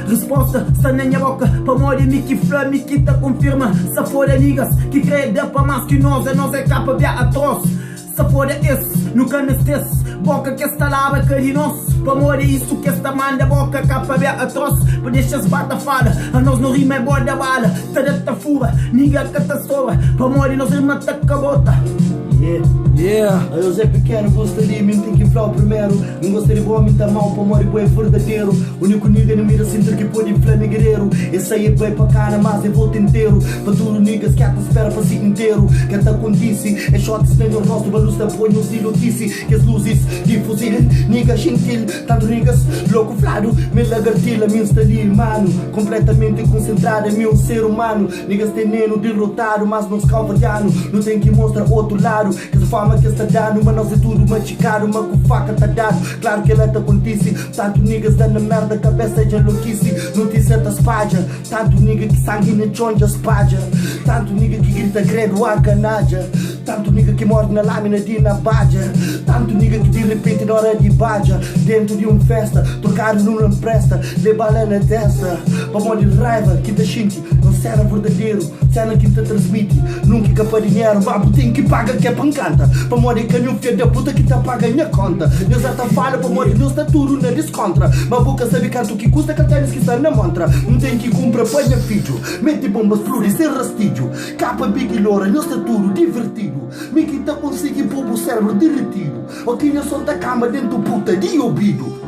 Resposta está na minha boca, para morrer me que flã, me que tá confirma. Se for niggas que creem para mais que nós é capa bem atroz. Se for esse, nunca nesse boca que esta lava carinhoso. Para morrer isso que esta manda boca capa bem atroz. Para deixar-se bata fala, a nós não rima é boa da bala. Tarata fura, ninguém cata soa. Para morrer nós rima tá cabota. Eu Zé pequeno, gostaria de tem que inflar o primeiro. Não gostaria de homem tá mal, para morrer é verdadeiro. O único nigga não mira sinter que pode inflar guerreiro. Esse aí é bem pra cara, mas é volta inteiro. Para tudo niggas que até espera para si inteiro. Que até acontece, é shots nem no rosto, balus da põe nos iludice. Que as luzes de fuzil, nigga gentil. Tanto niggas, louco flado, me lagartila, me instalei, mano. Completamente concentrado, é meu ser humano. Niggas tem neno derrotado, mas não se calvadiano. Não tem que mostrar outro lado. Que essa fama que está dando, mas nós é tudo machucado, mas com faca tá dado. Claro que ela te acontece, tanto niggas dando merda, cabeça já louquice. Notícia da espalha, tanto nigga que sangue na chonja espalha. Tanto nigga que grita credo a canaja. Tanto nigga que morre na lâmina de nabaja. Tanto nigga que de repente na hora de baja, dentro de festa, trocar não empresta, de bala na testa. Para morrer de raiva que te xinte, não cena verdadeiro, cena que te transmite. Nunca capa dinheiro, babo tem que paga que é pancanta. Para morrer canhão filho da puta que te paga minha conta. Deus já tá fala para morrer, não está tudo na descontra. Mas boca sabe quanto que custa que tens que estar na montra. Não tem que comprar põe filho, mete bombas flores sem rastilho. Capa big loura, não está tudo divertido. Me que tá conseguindo pôr o cérebro derretido. Ou tinha solta a cama dentro do puta de ouvido.